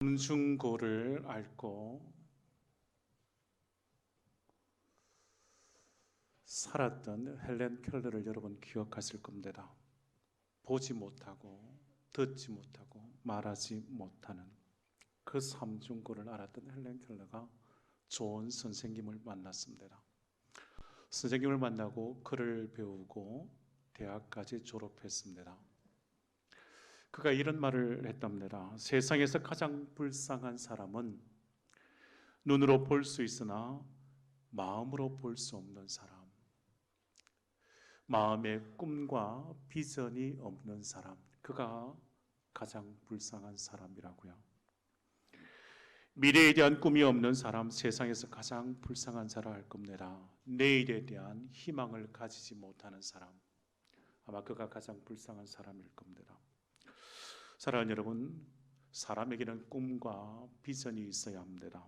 삼중고를 앓고 살았던 헬렌 켈러를 여러분 기억하실 겁니다. 보지 못하고 듣지 못하고 말하지 못하는 그 삼중고를 앓았던 헬렌 켈러가 좋은 선생님을 만났습니다. 선생님을 만나고 글을 배우고 대학까지 졸업했습니다. 그가 이런 말을 했답니다. 세상에서 가장 불쌍한 사람은 눈으로 볼 수 있으나 마음으로 볼 수 없는 사람, 마음의 꿈과 비전이 없는 사람, 그가 가장 불쌍한 사람이라고요. 미래에 대한 꿈이 없는 사람, 세상에서 가장 불쌍한 사람 할 겁니다. 내일에 대한 희망을 가지지 못하는 사람, 아마 그가 가장 불쌍한 사람일 겁니다. 사랑하는 여러분, 사람에게는 꿈과 비전이 있어야 합니다.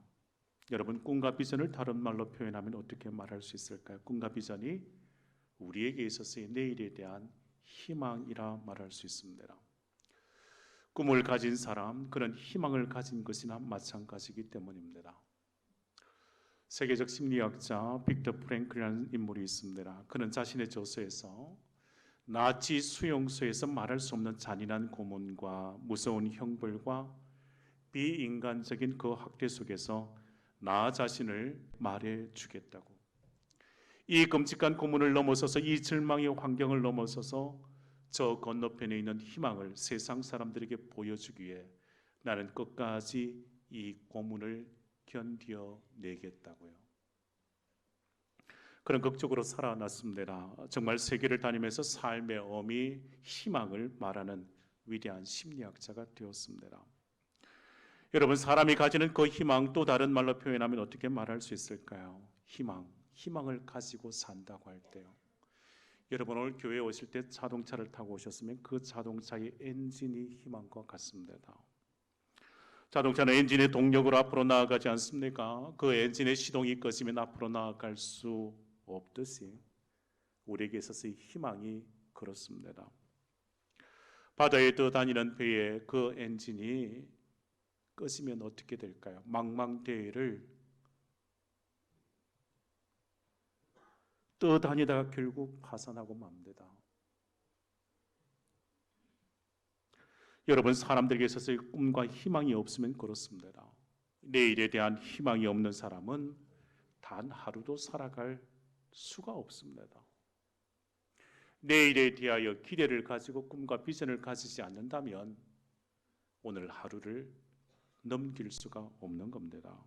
여러분, 꿈과 비전을 다른 말로 표현하면 어떻게 말할 수 있을까요? 꿈과 비전이 우리에게 있어서의 내일에 대한 희망이라 말할 수 있습니다. 꿈을 가진 사람, 그런 희망을 가진 것이나 마찬가지이기 때문입니다. 세계적 심리학자 빅터 프랭클이라는 인물이 있습니다. 그는 자신의 저서에서 나치 수용소에서 말할 수 없는 잔인한 고문과 무서운 형벌과 비인간적인 그 학대 속에서 나 자신을 말해주겠다고, 이 끔찍한 고문을 넘어서서 이 절망의 환경을 넘어서서 저 건너편에 있는 희망을 세상 사람들에게 보여주기 위해 나는 끝까지 이 고문을 견뎌내겠다고요. 그런 극적으로 살아났습니다. 정말 세계를 다니면서 삶의 의미, 희망을 말하는 위대한 심리학자가 되었습니다. 여러분, 사람이 가지는 그 희망, 또 다른 말로 표현하면 어떻게 말할 수 있을까요? 희망을 가지고 산다고 할 때요, 여러분 오늘 교회에 오실 때 자동차를 타고 오셨으면 그 자동차의 엔진이 희망과 같습니다. 자동차는 엔진의 동력으로 앞으로 나아가지 않습니까? 그 엔진의 시동이 꺼지면 앞으로 나아갈 수 없듯이 우리에게 있어서의 희망이 그렇습니다. 바다에 떠다니는 배의 그 엔진이 꺼지면 어떻게 될까요? 망망대해를 떠다니다가 결국 파산하고 맙니다. 여러분, 사람들에게 있어서의 꿈과 희망이 없으면 그렇습니다. 내일에 대한 희망이 없는 사람은 단 하루도 살아갈 수가 없습니다. 내일에 대하여 기대를 가지고 꿈과 비전을 가지지 않는다면 오늘 하루를 넘길 수가 없는 겁니다.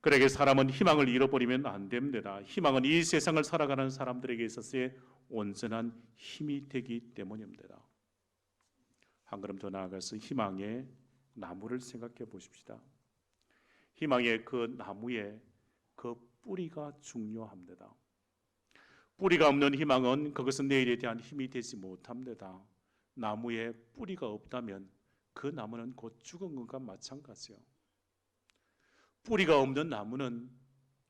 그러게 사람은 희망을 잃어버리면 안 됩니다. 희망은 이 세상을 살아가는 사람들에게 있어서의 온전한 힘이 되기 때문입니다. 한 걸음 더 나아가서 희망의 나무를 생각해 보십시다. 희망의 그 나무의 그 뿌리가 중요합니다. 뿌리가 없는 희망은 그것은 내일에 대한 힘이 되지 못합니다. 나무에 뿌리가 없다면 그 나무는 곧 죽은 것과 마찬가지요. 뿌리가 없는 나무는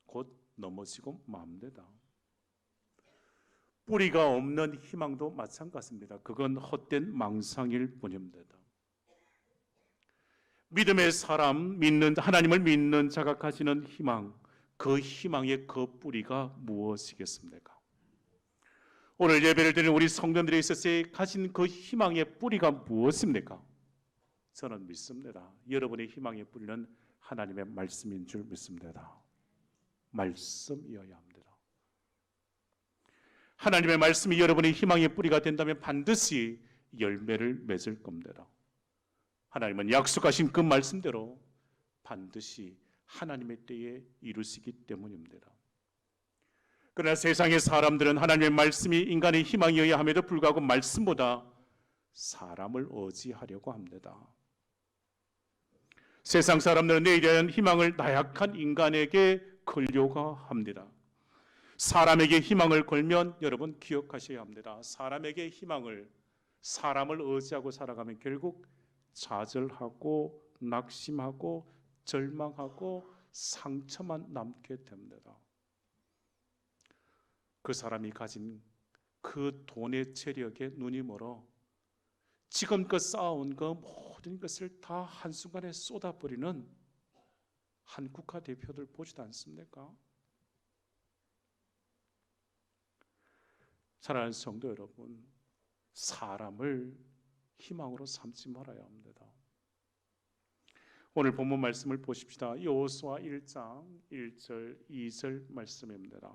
곧 넘어지고 맙니다. 뿌리가 없는 희망도 마찬가지입니다. 그건 헛된 망상일 뿐입니다. 믿음의 사람, 하나님을 믿는 자가 가지는 희망, 그 희망의 그 뿌리가 무엇이겠습니까? 오늘 예배를 드리는 우리 성도들에 있어서 가진 그 희망의 뿌리가 무엇입니까? 저는 믿습니다. 여러분의 희망의 뿌리는 하나님의 말씀인 줄 믿습니다. 말씀이어야 합니다. 하나님의 말씀이 여러분의 희망의 뿌리가 된다면 반드시 열매를 맺을 겁니다. 하나님은 약속하신 그 말씀대로 반드시 하나님의 때에 이루시기 때문입니다. 그러나 세상의 사람들은 하나님의 말씀이 인간의 희망이어야 함에도 불구하고 말씀보다 사람을 의지하려고 합니다. 세상 사람들은 내일에 대한 희망을 나약한 인간에게 걸려고 합니다. 사람에게 희망을 걸면 여러분 기억하셔야 합니다. 사람에게 사람을 의지하고 살아가면 결국 좌절하고 낙심하고 절망하고 상처만 남게 됩니다. 그 사람이 가진 그 돈의 체력에 눈이 멀어 지금껏 쌓아온 그 모든 것을 다 한순간에 쏟아버리는 한 국가대표들 보지도 않습니까? 사랑하는 성도 여러분, 사람을 희망으로 삼지 말아야 합니다. 오늘 본문 말씀을 보십시다. 여호수아 1장 1절 2절 말씀입니다.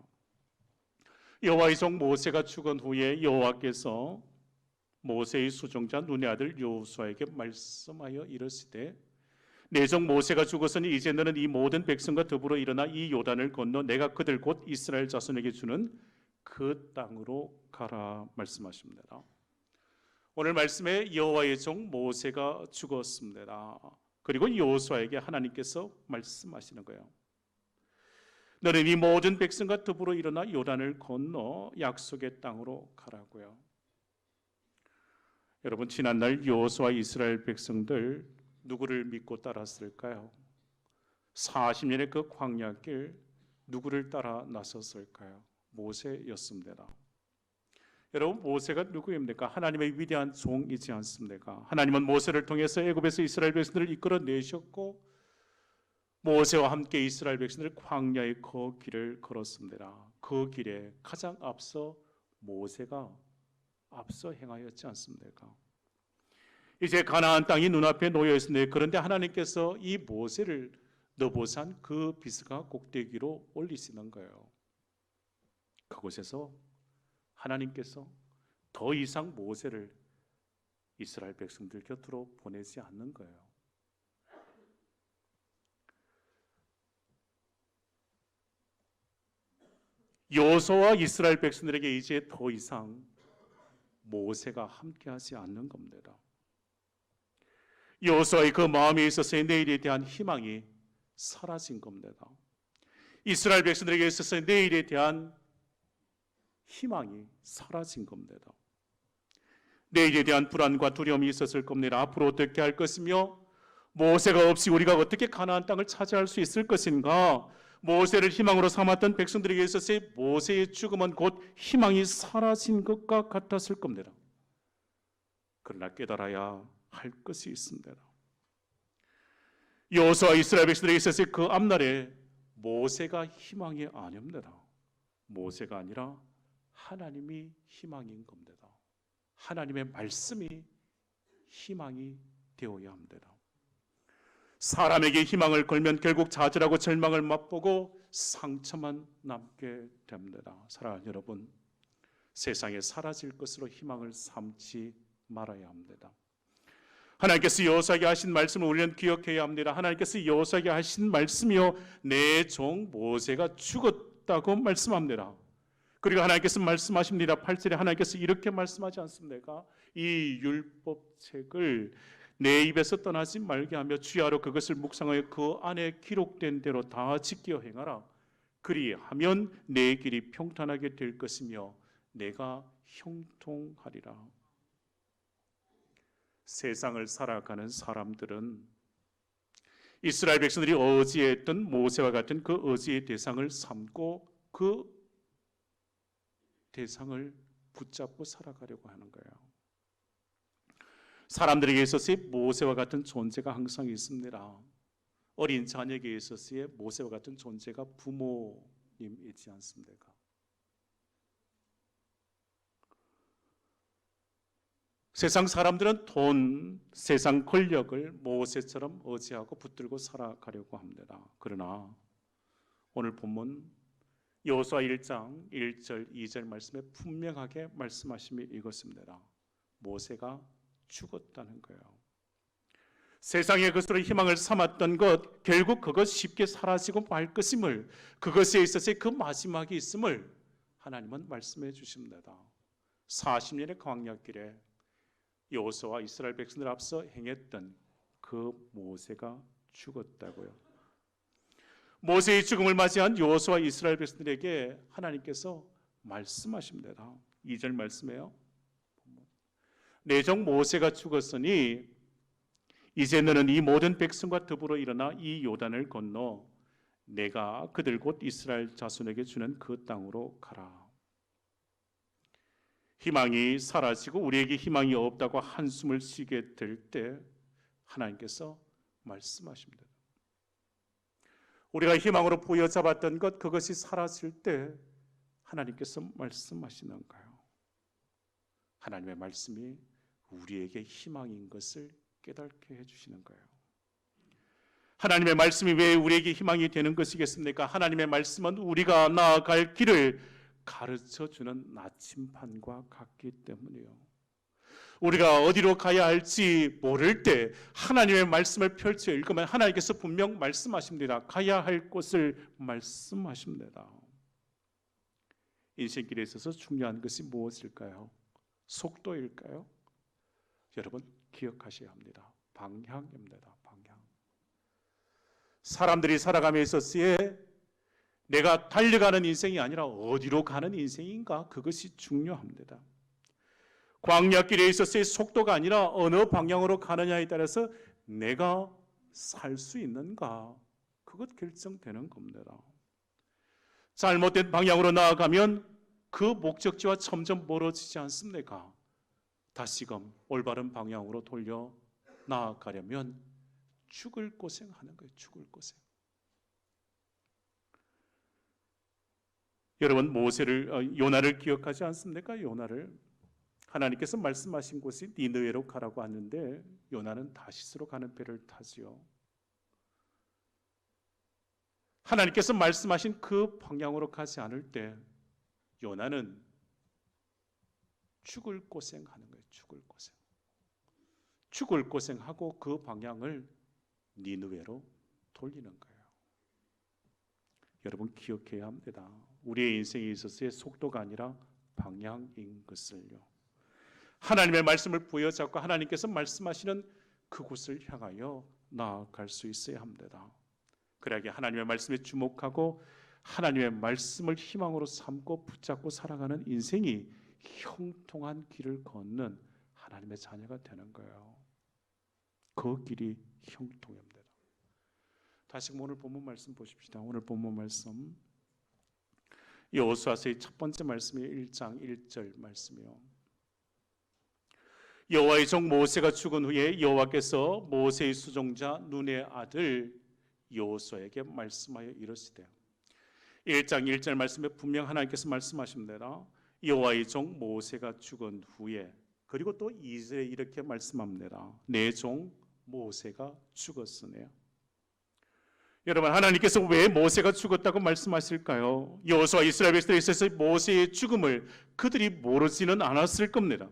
여호와의 종 모세가 죽은 후에 여호와께서 모세의 수종자 눈의 아들 여호수아에게 말씀하여 이르시되 내 종 모세가 죽었으니 이제 너는 이 모든 백성과 더불어 일어나 이 요단을 건너 내가 그들 곧 이스라엘 자손에게 주는 그 땅으로 가라 말씀하십니다. 오늘 말씀에 여호와의 종 모세가 죽었습니다. 그리고 여호수아에게 하나님께서 말씀하시는 거예요. 너는 이 모든 백성과 더불어 일어나 요단을 건너 약속의 땅으로 가라고요. 여러분, 지난날 여호수아 이스라엘 백성들 누구를 믿고 따랐을까요? 40년의 그 광야길 누구를 따라 나섰을까요? 모세였습니다. 여러분, 모세가 누구입니까? 하나님의 위대한 종이지 않습니까? 하나님은 모세를 통해서 애굽에서 이스라엘 백성들을 이끌어내셨고 모세와 함께 이스라엘 백성들을 광야의 그 길을 걸었습니다. 그 길에 가장 앞서 모세가 앞서 행하였지 않습니까? 이제 가나안 땅이 눈앞에 놓여 있습니다. 그런데 하나님께서 이 모세를 느보산 그 비스가 꼭대기로 올리시는 거예요. 그곳에서 하나님께서 더 이상 모세를 이스라엘 백성들 곁으로 보내지 않는 거예요. 여호수아와 이스라엘 백성들에게 이제 더 이상 모세가 함께하지 않는 겁니다. 여호수아의 그 마음에 있어서의 내일에 대한 희망이 사라진 겁니다. 이스라엘 백성들에게 있어서의 내일에 대한 희망이 사라진 겁니다. 내일에 대한 불안과 두려움이 있었을 겁니다. 앞으로 어떻게 할 것이며 모세가 없이 우리가 어떻게 가나안 땅을 차지할 수 있을 것인가? 모세를 희망으로 삼았던 백성들에게 있어서의 모세의 죽음은 곧 희망이 사라진 것과 같았을 겁니다. 그러나 깨달아야 할 것이 있습니다. 여호수아 이스라엘 백성들에게 있어서의 그 앞날에 모세가 희망이 아닙니다. 모세가 아니라 하나님이 희망인 겁니다. 하나님의 말씀이 희망이 되어야 합니다. 사람에게 희망을 걸면 결국 좌절하고 절망을 맛보고 상처만 남게 됩니다. 사랑하는 여러분, 세상에 사라질 것으로 희망을 삼지 말아야 합니다. 하나님께서 여호수아에게 하신 말씀을 우리는 기억해야 합니다. 하나님께서 여호수아에게 하신 말씀이요 내 종 모세가 죽었다고 말씀합니다. 그리고 하나님께서 말씀하십니다. 8절에 하나님께서 이렇게 말씀하지 않습니까? 이 율법책을 내 입에서 떠나지 말게 하며 주야로 그것을 묵상하여 그 안에 기록된 대로 다 지켜 행하라. 그리하면 내 길이 평탄하게 될 것이며 내가 형통하리라. 세상을 살아가는 사람들은 이스라엘 백성들이 어지했던 모세와 같은 그 어지의 대상을 삼고 그 대상을 붙잡고 살아가려고 하는 거예요. 사람들에게 있어서의 모세와 같은 존재가 항상 있습니다. 어린 자녀에게 있어서의 모세와 같은 존재가 부모님이지 않습니까? 세상 사람들은 돈, 세상 권력을 모세처럼 의지하고 붙들고 살아가려고 합니다. 그러나 오늘 본문 여호수아 1장 1절 2절 말씀에 분명하게 말씀하심이 이것입니다. 모세가 죽었다는 거예요. 세상의 것으로 희망을 삼았던 것, 결국 그것 쉽게 사라지고 말 것임을, 그것에 있어서의 그 마지막이 있음을 하나님은 말씀해 주십니다. 40년의 광야길에 여호수아와 이스라엘 백성들 앞서 행했던 그 모세가 죽었다고요. 모세의 죽음을 맞이한 여호수아 이스라엘 백성들에게 하나님께서 말씀하십니다. 2절 말씀이에요. 내 종 모세가 죽었으니 이제 너는 이 모든 백성과 더불어 일어나 이 요단을 건너 내가 그들 곧 이스라엘 자손에게 주는 그 땅으로 가라. 희망이 사라지고 우리에게 희망이 없다고 한숨을 쉬게 될 때 하나님께서 말씀하십니다. 우리가 희망으로 부여잡았던 것, 그것이 사라질 때 하나님께서 말씀하시는가요? 하나님의 말씀이 우리에게 희망인 것을 깨닫게 해주시는 거예요. 하나님의 말씀이 왜 우리에게 희망이 되는 것이겠습니까? 하나님의 말씀은 우리가 나아갈 길을 가르쳐주는 나침반과 같기 때문이에요. 우리가 어디로 가야 할지 모를 때 하나님의 말씀을 펼쳐 읽으면 하나님께서 분명 말씀하십니다. 가야 할 곳을 말씀하십니다. 인생길에 있어서 중요한 것이 무엇일까요? 속도일까요? 여러분 기억하셔야 합니다. 방향입니다. 방향. 사람들이 살아가며 있었기에 내가 달려가는 인생이 아니라 어디로 가는 인생인가? 그것이 중요합니다. 광야길에 있었을 속도가 아니라 어느 방향으로 가느냐에 따라서 내가 살 수 있는가? 그것 결정되는 겁니다. 잘못된 방향으로 나아가면 그 목적지와 점점 멀어지지 않습니까? 다시금 올바른 방향으로 돌려 나아가려면 죽을 고생하는 거예요. 죽을 고생. 여러분 요나를 기억하지 않습니까? 요나를 하나님께서 말씀하신 곳이 니느웨로 가라고 하는데 요나는 다시스로 가는 배를 타지요. 하나님께서 말씀하신 그 방향으로 가지 않을 때 요나는 죽을 고생하는 거예요. 죽을 고생. 죽을 고생하고 그 방향을 니느웨로 돌리는 거예요. 여러분 기억해야 합니다. 우리의 인생에 있어서의 속도가 아니라 방향인 것을요. 하나님의 말씀을 부여잡고 하나님께서 말씀하시는 그곳을 향하여 나아갈 수 있어야 합니다. 그래야 하나님의 말씀에 주목하고 하나님의 말씀을 희망으로 삼고 붙잡고 살아가는 인생이 형통한 길을 걷는 하나님의 자녀가 되는 거예요. 그 길이 형통합니다. 다시 오늘 본문 말씀 보십시다. 오늘 본문 말씀 여호수아서의 첫 번째 말씀이 1장 1절 말씀이요. 여호와의 종 모세가 죽은 후에 여호와께서 모세의 수종자 눈의 아들 여호수아에게 말씀하여 이르시되 1장 1절 말씀에 분명 하나님께서 말씀하십니다. 여호와의 종 모세가 죽은 후에 그리고 또 2절에 이렇게 말씀합니다. 내 종 모세가 죽었으니. 여러분 하나님께서 왜 모세가 죽었다고 말씀하실까요? 여호수아 이스라엘 백성들에 있어서 모세의 죽음을 그들이 모르지는 않았을 겁니다.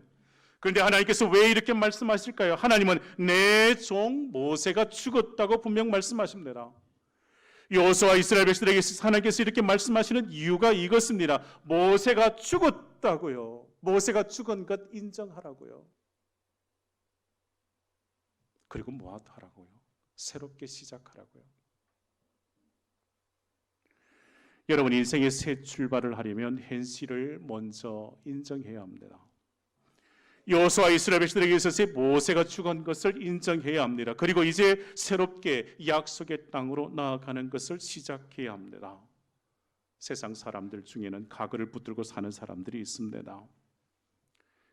그런데 하나님께서 왜 이렇게 말씀하실까요? 하나님은 내 종 모세가 죽었다고 분명 말씀하십니다. 여호수아 이스라엘 백성들에게 하나님께서 이렇게 말씀하시는 이유가 이것입니다. 모세가 죽었다고요. 모세가 죽은 것 인정하라고요. 그리고 뭐 하라고요? 새롭게 시작하라고요. 여러분 인생의 새 출발을 하려면 현실을 먼저 인정해야 합니다. 여호수아 이스라엘 백성들에게 있어서 모세가 죽은 것을 인정해야 합니다. 그리고 이제 새롭게 약속의 땅으로 나아가는 것을 시작해야 합니다. 세상 사람들 중에는 가글을 붙들고 사는 사람들이 있습니다.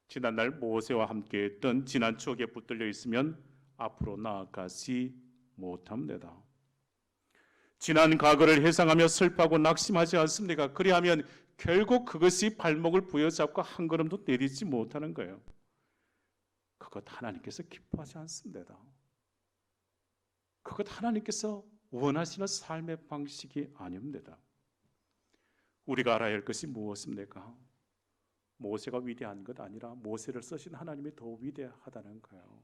지난날 모세와 함께했던 지난 추억에 붙들려 있으면 앞으로 나아가지 못합니다. 지난 과거를 회상하며 슬퍼하고 낙심하지 않습니까? 그리하면 결국 그것이 발목을 부여잡고 한 걸음도 내딛지 못하는 거예요. 그것 하나님께서 기뻐하지 않습니다. 그것 하나님께서 원하시는 삶의 방식이 아닙니다. 우리가 알아야 할 것이 무엇입니까? 모세가 위대한 것 아니라 모세를 쓰신 하나님이 더 위대하다는 거예요.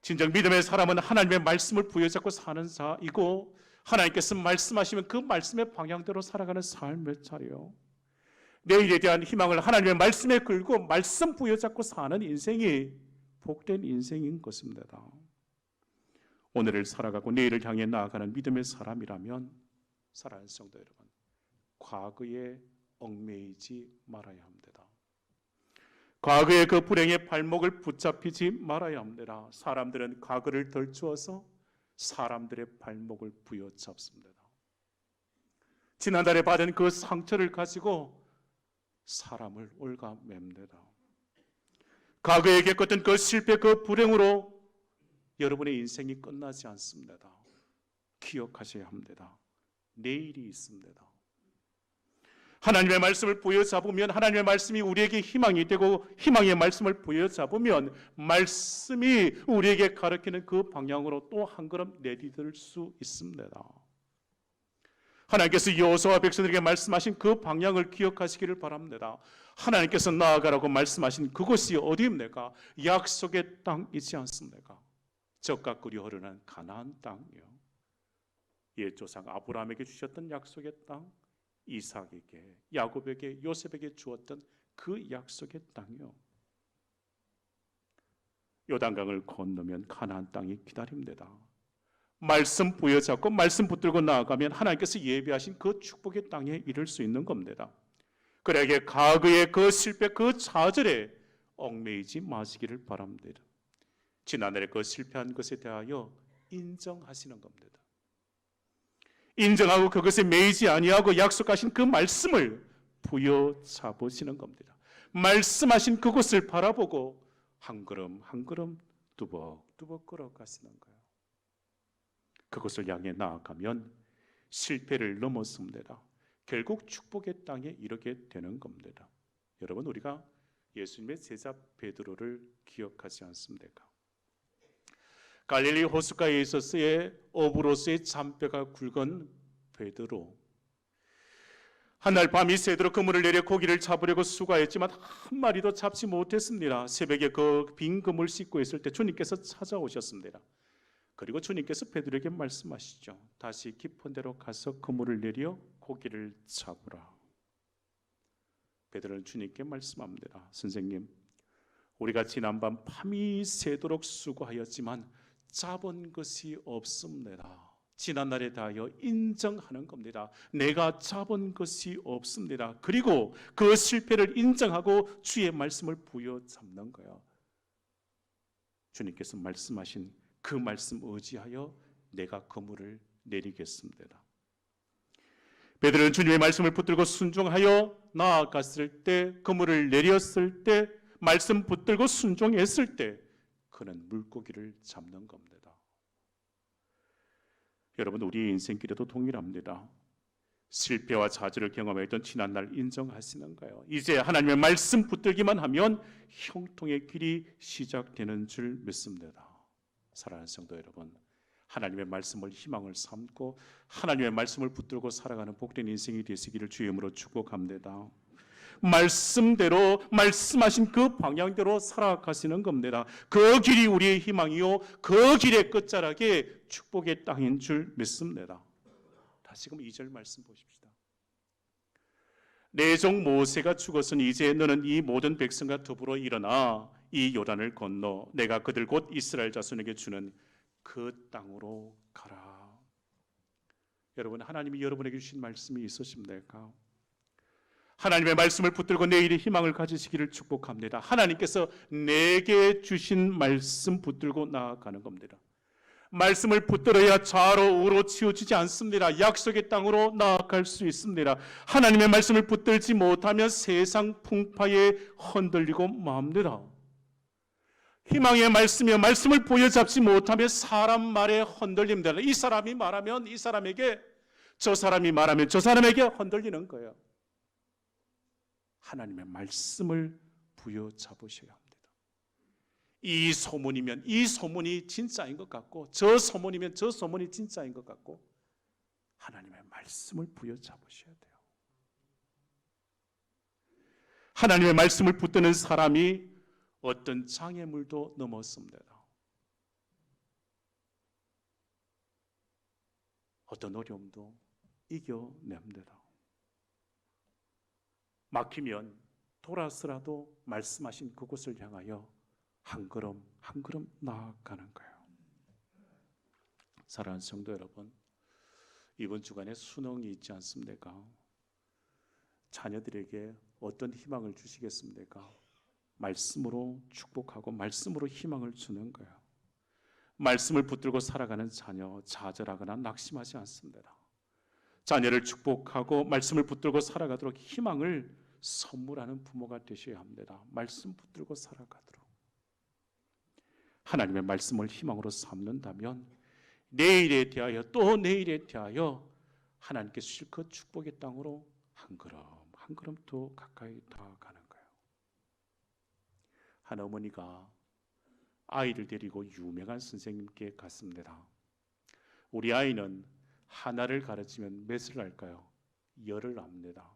진정 믿음의 사람은 하나님의 말씀을 부여잡고 사는 자이고 하나님께서 말씀하시면 그 말씀의 방향대로 살아가는 삶의 자리요. 내일에 대한 희망을 하나님의 말씀에 걸고 말씀 부여잡고 사는 인생이 복된 인생인 것입니다. 오늘을 살아가고 내일을 향해 나아가는 믿음의 사람이라면 사랑하는 성도 여러분, 과거에 얽매이지 말아야 합니다. 과거의 그 불행의 발목을 붙잡히지 말아야 합니다. 사람들은 과거를 덜추어서 사람들의 발목을 부여잡습니다. 지난달에 받은 그 상처를 가지고 사람을 올가맵니다. 과거에 겪었던 그 실패, 그 불행으로 여러분의 인생이 끝나지 않습니다. 기억하셔야 합니다. 내일이 있습니다. 하나님의 말씀을 부여잡으면 하나님의 말씀이 우리에게 희망이 되고, 희망의 말씀을 부여잡으면 말씀이 우리에게 가르치는 그 방향으로 또 한 걸음 내디딜 수 있습니다. 하나님께서 여호수아와 백성들에게 말씀하신 그 방향을 기억하시기를 바랍니다. 하나님께서 나아가라고 말씀하신 그곳이 어디입니까? 약속의 땅이지 않습니까? 젖과 꿀이 흐르는 가나안 땅이요, 옛 조상 아브라함에게 주셨던 약속의 땅, 이삭에게, 야곱에게, 요셉에게 주었던 그 약속의 땅이요, 요단강을 건너면 가나안 땅이 기다립니다. 말씀 부여잡고 말씀 붙들고 나아가면 하나님께서 예비하신 그 축복의 땅에 이를 수 있는 겁니다. 그러기에 과거의 그 실패, 그 좌절에 얽매이지 마시기를 바랍니다. 지난날에 그 실패한 것에 대하여 인정하시는 겁니다. 인정하고 그것에 매이지 아니하고 약속하신 그 말씀을 부여잡으시는 겁니다. 말씀하신 그곳을 바라보고 한 걸음 한 걸음 두벅두벅 걸어가시는 거예요. 그것을 향해 나아가면 실패를 넘었습니다. 결국 축복의 땅에 이르게 되는 겁니다. 여러분, 우리가 예수님의 제자 베드로를 기억하지 않습니까? 갈릴리 호숫가에 있었을 어부로서의 잔뼈가 굵은 베드로, 한날 밤이 새도록 그물을 내려 고기를 잡으려고 수고했지만 한 마리도 잡지 못했습니다. 새벽에 그 빈 그물 씻고 있을 때 주님께서 찾아오셨습니다. 그리고 주님께서 베드로에게 말씀하시죠. 다시 깊은 데로 가서 그물을 내려 고기를 잡으라. 베드로는 주님께 말씀합니다. 선생님, 우리가 지난밤 밤이 새도록 수고하였지만 잡은 것이 없습니다. 지난날에 대하여 인정하는 겁니다. 내가 잡은 것이 없습니다. 그리고 그 실패를 인정하고 주의 말씀을 부여잡는 거예요. 주님께서 말씀하신 그 말씀 의지하여 내가 그물을 내리겠습니다. 베드로는 주님의 말씀을 붙들고 순종하여 나아갔을 때, 그물을 내렸을 때, 말씀 붙들고 순종했을 때 그는 물고기를 잡는 겁니다. 여러분, 우리의 인생길에도 동일합니다. 실패와 좌절을 경험했던 지난날 인정하시는가요? 이제 하나님의 말씀 붙들기만 하면 형통의 길이 시작되는 줄 믿습니다. 사랑하는 성도 여러분, 하나님의 말씀을 희망을 삼고 하나님의 말씀을 붙들고 살아가는 복된 인생이 되시기를 주의 이름으로 축복합니다. 말씀대로, 말씀하신 그 방향대로 살아가시는 겁니다. 그 길이 우리의 희망이요, 그 길의 끝자락에 축복의 땅인 줄 믿습니다. 다시금 2절 말씀 보십시다. 내 종 모세가 죽었으니 이제 너는 이 모든 백성과 더불어 일어나 이 요단을 건너 내가 그들 곧 이스라엘 자손에게 주는 그 땅으로 가라. 여러분, 하나님이 여러분에게 주신 말씀이 있으십니까? 하나님의 말씀을 붙들고 내일의 희망을 가지시기를 축복합니다. 하나님께서 내게 주신 말씀 붙들고 나아가는 겁니다. 말씀을 붙들어야 좌로 우로 치우치지 않습니다. 약속의 땅으로 나아갈 수 있습니다. 하나님의 말씀을 붙들지 못하면 세상 풍파에 흔들리고 맙니다. 희망의 말씀이요, 말씀을 부여잡지 못하면 사람 말에 흔들립니다. 이 사람이 말하면 이 사람에게, 저 사람이 말하면 저 사람에게 흔들리는 거예요. 하나님의 말씀을 부여잡으셔야 합니다. 이 소문이면 이 소문이 진짜인 것 같고, 저 소문이면 저 소문이 진짜인 것 같고, 하나님의 말씀을 부여잡으셔야 돼요. 하나님의 말씀을 붙드는 사람이 어떤 장애물도 넘었습니다. 어떤 어려움도 이겨냅니다. 막히면 돌아서라도 말씀하신 그곳을 향하여 한 걸음 한 걸음 나아가는 거예요. 사랑하는 성도 여러분, 이번 주간에 수능이 있지 않습니까? 자녀들에게 어떤 희망을 주시겠습니까? 말씀으로 축복하고 말씀으로 희망을 주는 거예요. 말씀을 붙들고 살아가는 자녀, 좌절하거나 낙심하지 않습니다. 자녀를 축복하고 말씀을 붙들고 살아가도록 희망을 선물하는 부모가 되셔야 합니다. 말씀 붙들고 살아가도록. 하나님의 말씀을 희망으로 삼는다면 내일에 대하여 또 내일에 대하여 하나님께 실컷 축복의 땅으로 한 걸음 한 걸음 더 가까이 다가가는 거예요. 한 어머니가 아이를 데리고 유명한 선생님께 갔습니다. 우리 아이는 하나를 가르치면 몇을 알까요? 열을 압니다.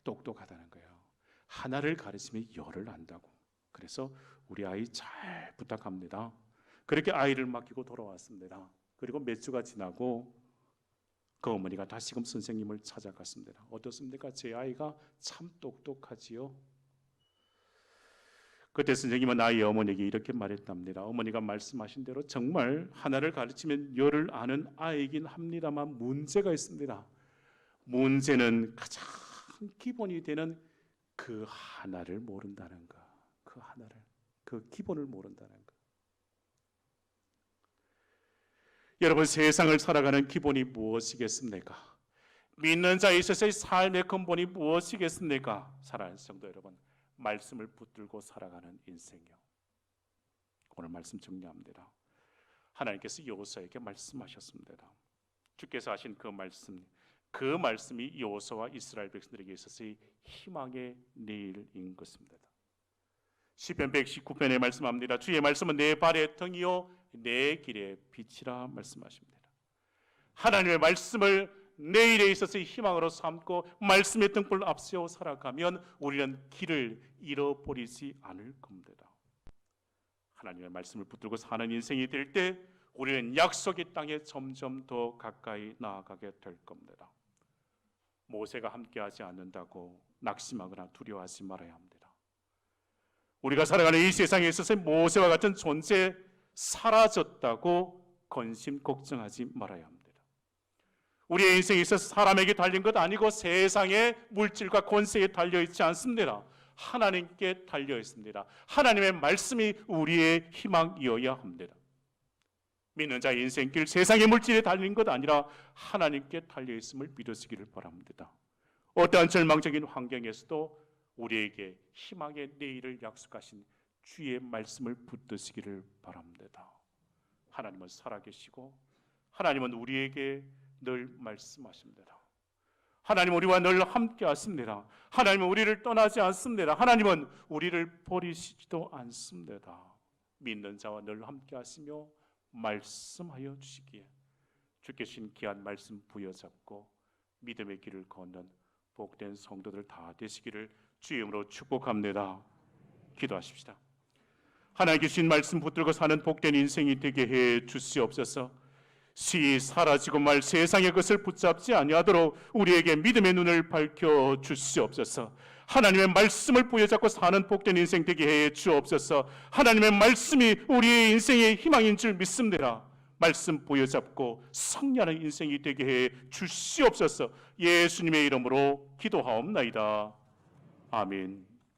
똑똑하다는 거예요. 하나를 가르치면 열을 안다고. 그래서 우리 아이 잘 부탁합니다. 그렇게 아이를 맡기고 돌아왔습니다. 그리고 몇 주가 지나고 그 어머니가 다시금 선생님을 찾아갔습니다. 어떻습니까? 제 아이가 참 똑똑하지요. 그때 선생님은 아이의 어머니에게 이렇게 말했답니다. 어머니가 말씀하신 대로 정말 하나를 가르치면 열을 아는 아이이긴 합니다만 문제가 있습니다. 문제는 가장 기본이 되는 그 하나를 모른다는 것. 그 하나를, 그 기본을 모른다는 것. 여러분, 세상을 살아가는 기본이 무엇이겠습니까? 믿는 자에 있어서의 삶의 근본이 무엇이겠습니까? 사랑하는 성도 여러분, 말씀을 붙들고 살아가는 인생이요. 오늘 말씀 정리합니다. 하나님께서 여호수아에게 말씀하셨습니다. 주께서 하신 그 말씀이 여호수아와 이스라엘 백성들에게 있어서의 희망의 내일인 것입니다. 시편 119편에 말씀합니다. 주의 말씀은 내 발의 등이요 내 길의 빛이라 말씀하십니다. 하나님의 말씀을 내일에 있어서의 희망으로 삼고 말씀의 등불을 앞세워 살아가면 우리는 길을 잃어버리지 않을 겁니다. 하나님의 말씀을 붙들고 사는 인생이 될 때 우리는 약속의 땅에 점점 더 가까이 나아가게 될 겁니다. 모세가 함께하지 않는다고 낙심하거나 두려워하지 말아야 합니다. 우리가 살아가는 이 세상에 있어서 모세와 같은 존재 사라졌다고 근심 걱정하지 말아야 합니다. 우리의 인생에 있어서 사람에게 달린 것 아니고 세상의 물질과 권세에 달려있지 않습니다. 하나님께 달려있습니다. 하나님의 말씀이 우리의 희망이어야 합니다. 믿는 자의 인생길 세상의 물질에 달린 것 아니라 하나님께 달려있음을 믿으시기를 바랍니다. 어떠한 절망적인 환경에서도 우리에게 희망의 내일을 약속하신 주의 말씀을 붙드시기를 바랍니다. 하나님은 살아계시고 하나님은 우리에게 늘 말씀하십니다. 하나님은 우리와 늘 함께 하십니다. 하나님은 우리를 떠나지 않습니다. 하나님은 우리를 버리시지도 않습니다. 믿는 자와 늘 함께 하시며 말씀하여 주시기에 주께 주신 귀한 말씀 부여잡고 믿음의 길을 걷는 복된 성도들 다 되시기를 주의 이름으로 축복합니다. 기도하십시다. 하나님께 주신 말씀 붙들고 사는 복된 인생이 되게 해 주시옵소서. 시이 사라지고 말 세상의 것을 붙잡지 아니하도록 우리에게 믿음의 눈을 밝혀 주시옵소서. 하나님의 말씀을 부여잡고 사는 복된 인생 되게 해 주옵소서. 하나님의 말씀이 우리의 인생의 희망인 줄 믿습니다. 말씀 부여잡고 승리하는 인생이 되게 해 주시옵소서. 예수님의 이름으로 기도하옵나이다. 아멘.